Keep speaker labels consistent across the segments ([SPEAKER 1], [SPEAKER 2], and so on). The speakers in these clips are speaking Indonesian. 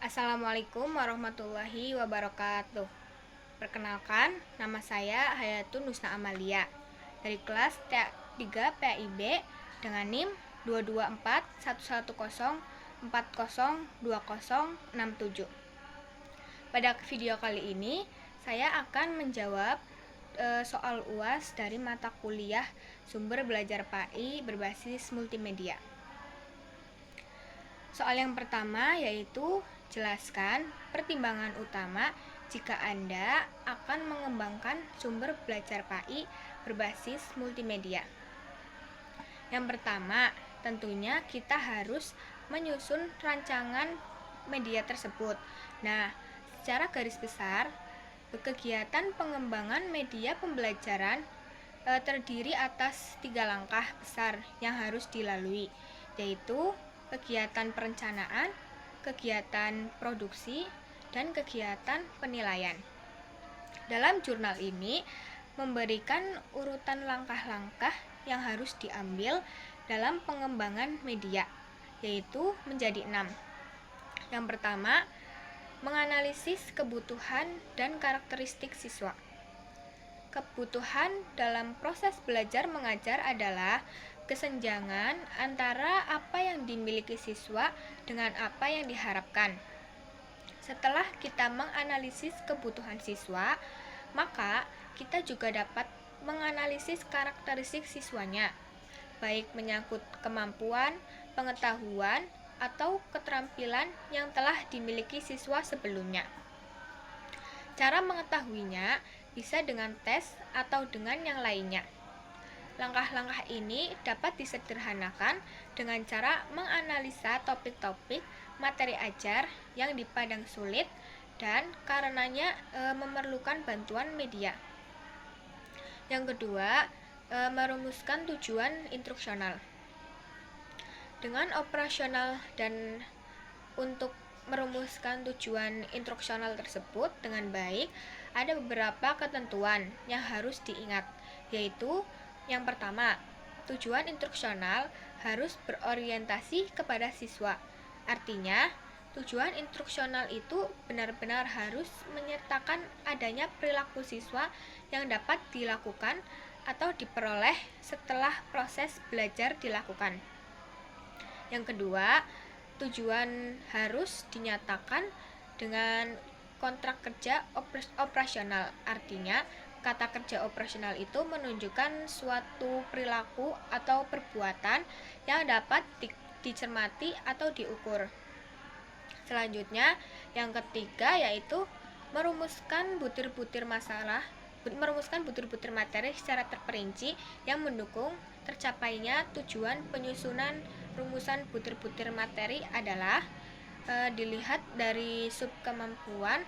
[SPEAKER 1] Assalamualaikum warahmatullahi wabarakatuh. Perkenalkan, nama saya Hayatun Nusna Amalia dari kelas T3 PAIB dengan NIM 2241104020067. Pada video kali ini, saya akan menjawab soal UAS dari mata kuliah Sumber Belajar PAI berbasis multimedia. Soal yang pertama yaitu jelaskan pertimbangan utama jika Anda akan mengembangkan sumber belajar PAI berbasis multimedia. Yang pertama, tentunya kita harus menyusun rancangan media tersebut. Nah, secara garis besar, kegiatan pengembangan media pembelajaran terdiri atas 3 langkah besar yang harus dilalui, yaitu kegiatan perencanaan, kegiatan produksi, dan kegiatan penilaian. Dalam jurnal ini memberikan urutan langkah-langkah yang harus diambil dalam pengembangan media, yaitu menjadi 6. Yang pertama, menganalisis kebutuhan dan karakteristik siswa. Kebutuhan dalam proses belajar mengajar adalah kesenjangan antara apa yang dimiliki siswa dengan apa yang diharapkan. Setelah kita menganalisis kebutuhan siswa, maka kita juga dapat menganalisis karakteristik siswanya, baik menyangkut kemampuan, pengetahuan, atau keterampilan yang telah dimiliki siswa sebelumnya. Cara mengetahuinya bisa dengan tes atau dengan yang lainnya. Langkah-langkah ini dapat disederhanakan dengan cara menganalisa topik-topik materi ajar yang dipandang sulit dan karenanya memerlukan bantuan media. Yang kedua, merumuskan tujuan instruksional. Dengan operasional dan untuk merumuskan tujuan instruksional tersebut dengan baik, ada beberapa ketentuan yang harus diingat, yaitu yang pertama, tujuan instruksional harus berorientasi kepada siswa. Artinya, tujuan instruksional itu benar-benar harus menyertakan adanya perilaku siswa yang dapat dilakukan atau diperoleh setelah proses belajar dilakukan. Yang kedua, tujuan harus dinyatakan dengan kontrak kerja operasional. Artinya, kata kerja operasional itu menunjukkan suatu perilaku atau perbuatan yang dapat dicermati atau diukur. Selanjutnya, yang ketiga yaitu merumuskan butir-butir materi secara terperinci yang mendukung tercapainya tujuan. Penyusunan rumusan butir-butir materi adalah dilihat dari subkemampuan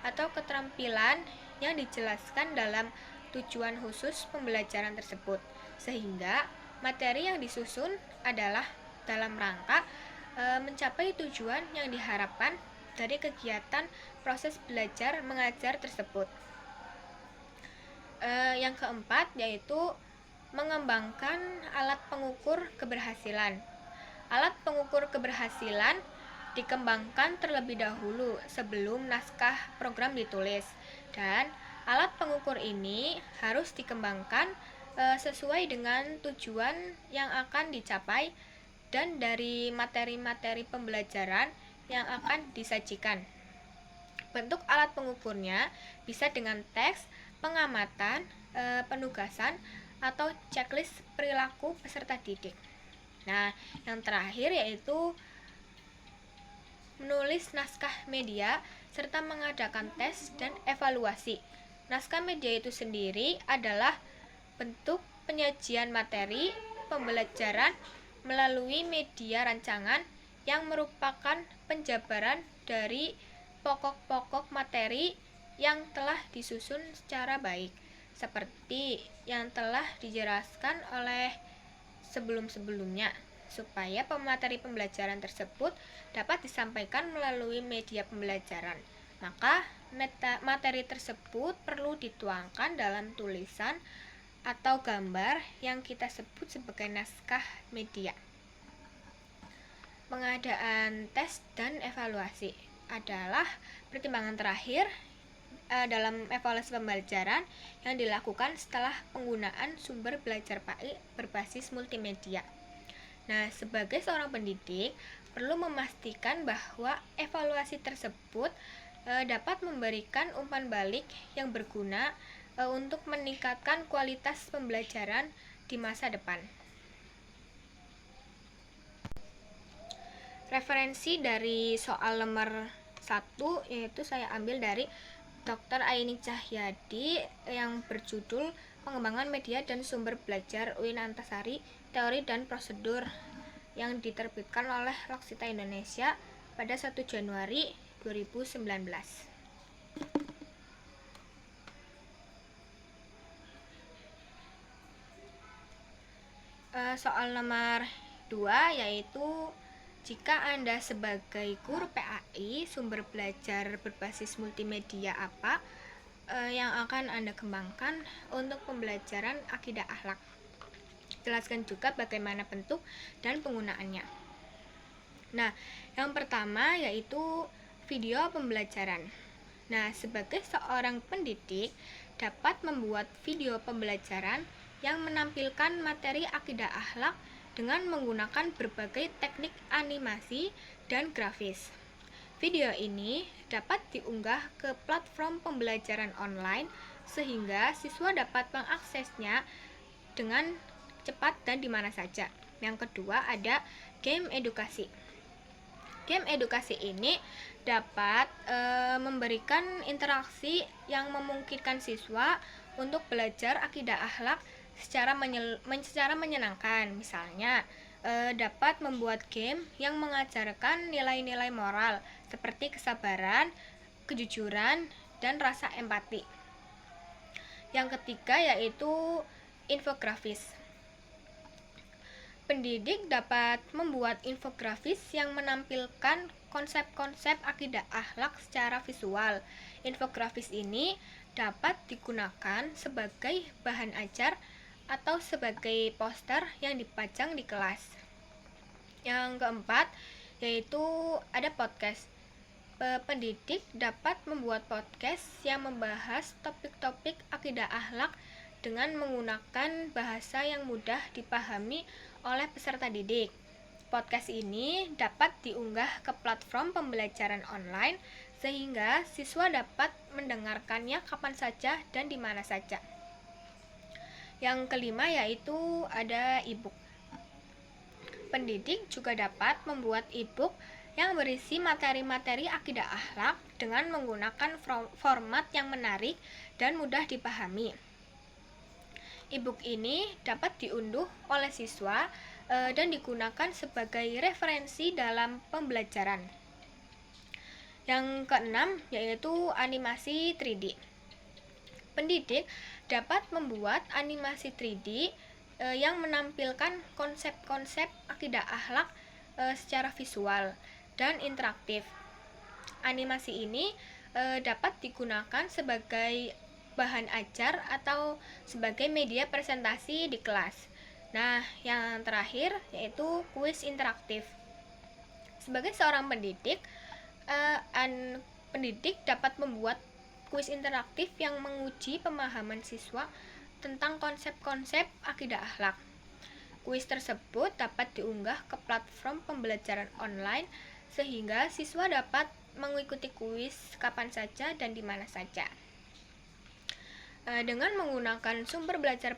[SPEAKER 1] atau keterampilan yang dijelaskan dalam tujuan khusus pembelajaran tersebut, sehingga materi yang disusun adalah dalam rangka mencapai tujuan yang diharapkan dari kegiatan proses belajar mengajar tersebut. Yang keempat yaitu mengembangkan alat pengukur keberhasilan. Alat pengukur keberhasilan dikembangkan terlebih dahulu sebelum naskah program ditulis, dan alat pengukur ini harus dikembangkan sesuai dengan tujuan yang akan dicapai dan dari materi-materi pembelajaran yang akan disajikan. Bentuk alat pengukurnya bisa dengan teks, pengamatan, penugasan, atau checklist perilaku peserta didik. Nah, yang terakhir yaitu menulis naskah media serta mengadakan tes dan evaluasi. Naskah media itu sendiri adalah bentuk penyajian materi pembelajaran melalui media rancangan yang merupakan penjabaran dari pokok-pokok materi yang telah disusun secara baik, seperti yang telah dijelaskan oleh sebelum-sebelumnya, supaya pemateri pembelajaran tersebut dapat disampaikan melalui media pembelajaran. Maka materi tersebut perlu dituangkan dalam tulisan atau gambar yang kita sebut sebagai naskah media. Pengadaan tes dan evaluasi. adalah pertimbangan terakhir dalam evaluasi pembelajaran yang dilakukan setelah penggunaan sumber belajar PAI berbasis multimedia. Nah, sebagai seorang pendidik, perlu memastikan bahwa evaluasi tersebut dapat memberikan umpan balik yang berguna untuk meningkatkan kualitas pembelajaran di masa depan. Referensi dari soal nomor 1 yaitu saya ambil dari Dr. Aini Cahyadi yang berjudul Pengembangan Media dan Sumber Belajar UIN Antasari, Teori dan Prosedur, yang diterbitkan oleh Laksita Indonesia pada 1 Januari 2019. Soal nomor 2 yaitu jika Anda sebagai guru PAI, sumber belajar berbasis multimedia apa yang akan Anda kembangkan untuk pembelajaran akidah akhlak? Jelaskan juga bagaimana bentuk dan penggunaannya. Nah, yang pertama yaitu video pembelajaran. Nah, sebagai seorang pendidik dapat membuat video pembelajaran yang menampilkan materi akidah akhlak dengan menggunakan berbagai teknik animasi dan grafis. Video ini dapat diunggah ke platform pembelajaran online sehingga siswa dapat mengaksesnya dengan cepat dan di mana saja. Yang kedua ada game edukasi. Game edukasi ini dapat memberikan interaksi yang memungkinkan siswa untuk belajar akidah akhlak secara menyenangkan. Misalnya dapat membuat game yang mengajarkan nilai-nilai moral seperti kesabaran, kejujuran, dan rasa empati. Yang ketiga yaitu infografis. Pendidik dapat membuat infografis yang menampilkan konsep-konsep akidah akhlak secara visual. Infografis ini dapat digunakan sebagai bahan ajar atau sebagai poster yang dipajang di kelas. Yang keempat yaitu ada podcast. Pendidik dapat membuat podcast yang membahas topik-topik akidah akhlak dengan menggunakan bahasa yang mudah dipahami oleh peserta didik. Podcast ini dapat diunggah ke platform pembelajaran online sehingga siswa dapat mendengarkannya kapan saja dan di mana saja. Yang kelima yaitu ada e-book. Pendidik juga dapat membuat e-book yang berisi materi-materi akidah akhlak dengan menggunakan format yang menarik dan mudah dipahami. E-book ini dapat diunduh oleh siswa dan digunakan sebagai referensi dalam pembelajaran. Yang keenam yaitu animasi 3D. Pendidik dapat membuat animasi 3D yang menampilkan konsep-konsep akidah akhlak secara visual dan interaktif. Animasi ini dapat digunakan sebagai bahan ajar atau sebagai media presentasi di kelas. Nah, yang terakhir yaitu kuis interaktif. Sebagai seorang pendidik, pendidik dapat membuat kuis interaktif yang menguji pemahaman siswa tentang konsep-konsep akidah akhlak. Kuis tersebut dapat diunggah ke platform pembelajaran online sehingga siswa dapat mengikuti kuis kapan saja dan di mana saja. Dengan menggunakan sumber belajar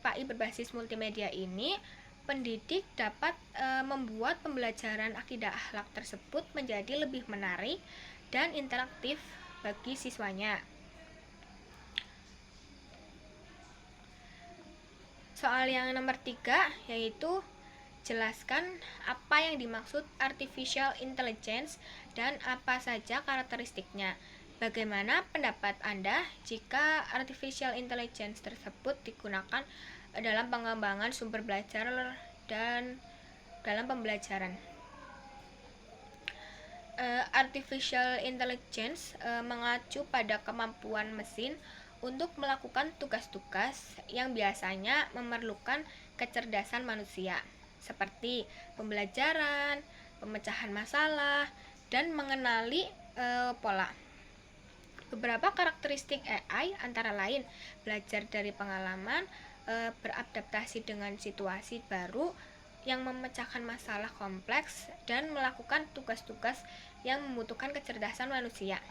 [SPEAKER 1] PAI berbasis multimedia ini, pendidik dapat membuat pembelajaran akidah akhlak tersebut menjadi lebih menarik dan interaktif bagi siswanya. Soal yang nomor 3 yaitu jelaskan apa yang dimaksud artificial intelligence dan apa saja karakteristiknya. Bagaimana pendapat Anda jika artificial intelligence tersebut digunakan dalam pengembangan sumber belajar dan dalam pembelajaran? Artificial intelligence mengacu pada kemampuan mesin untuk melakukan tugas-tugas yang biasanya memerlukan kecerdasan manusia, seperti pembelajaran, pemecahan masalah, dan mengenali pola. Beberapa karakteristik AI antara lain belajar dari pengalaman, beradaptasi dengan situasi baru yang memecahkan masalah kompleks, dan melakukan tugas-tugas yang membutuhkan kecerdasan manusia.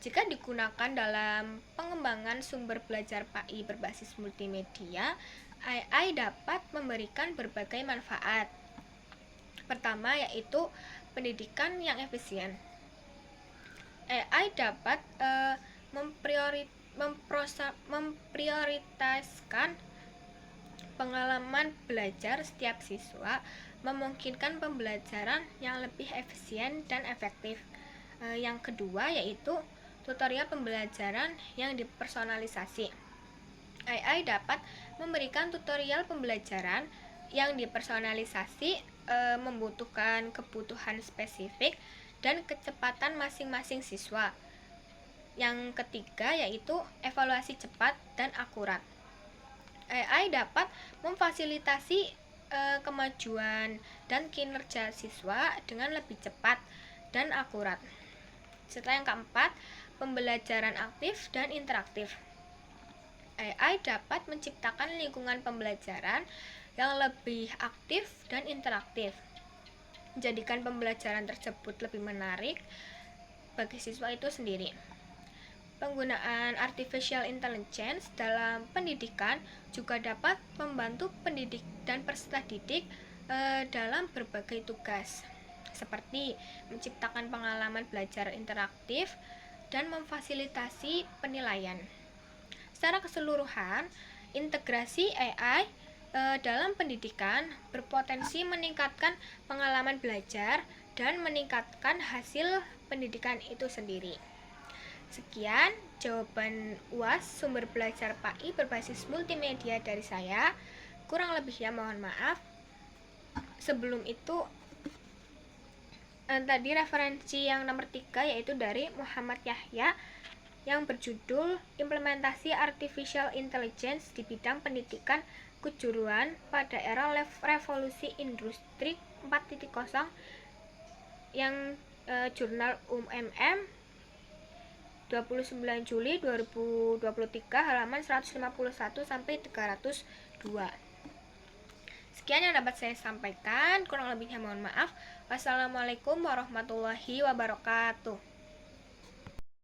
[SPEAKER 1] Jika digunakan dalam pengembangan sumber belajar PAI berbasis multimedia, AI dapat memberikan berbagai manfaat. Pertama yaitu pendidikan yang efisien. AI dapat memprioritaskan pengalaman belajar setiap siswa, memungkinkan pembelajaran yang lebih efisien dan efektif. Yang kedua yaitu tutorial pembelajaran yang dipersonalisasi. AI dapat memberikan tutorial pembelajaran yang dipersonalisasi, membutuhkan kebutuhan spesifik dan kecepatan masing-masing siswa. Yang ketiga yaitu evaluasi cepat dan akurat. AI dapat memfasilitasi kemajuan dan kinerja siswa dengan lebih cepat dan akurat. Setelah yang keempat, pembelajaran aktif dan interaktif. AI dapat menciptakan lingkungan pembelajaran yang lebih aktif dan interaktif, menjadikan pembelajaran tersebut lebih menarik bagi siswa itu sendiri. Penggunaan artificial intelligence dalam pendidikan juga dapat membantu pendidik dan peserta didik dalam berbagai tugas, seperti menciptakan pengalaman belajar interaktif dan memfasilitasi penilaian. Secara keseluruhan, integrasi AI dalam pendidikan berpotensi meningkatkan pengalaman belajar dan meningkatkan hasil pendidikan itu sendiri. Sekian jawaban UAS sumber belajar PAI berbasis multimedia dari saya. Kurang lebihnya mohon maaf. Sebelum itu tadi referensi yang nomor 3 yaitu dari Muhammad Yahya yang berjudul Implementasi Artificial Intelligence di Bidang Pendidikan Kejuruan pada Era Revolusi Industri 4.0 yang jurnal UMM 29 Juli 2023 halaman 151 sampai 302. Sekian yang dapat saya sampaikan, kurang lebihnya mohon maaf. Wassalamualaikum warahmatullahi wabarakatuh.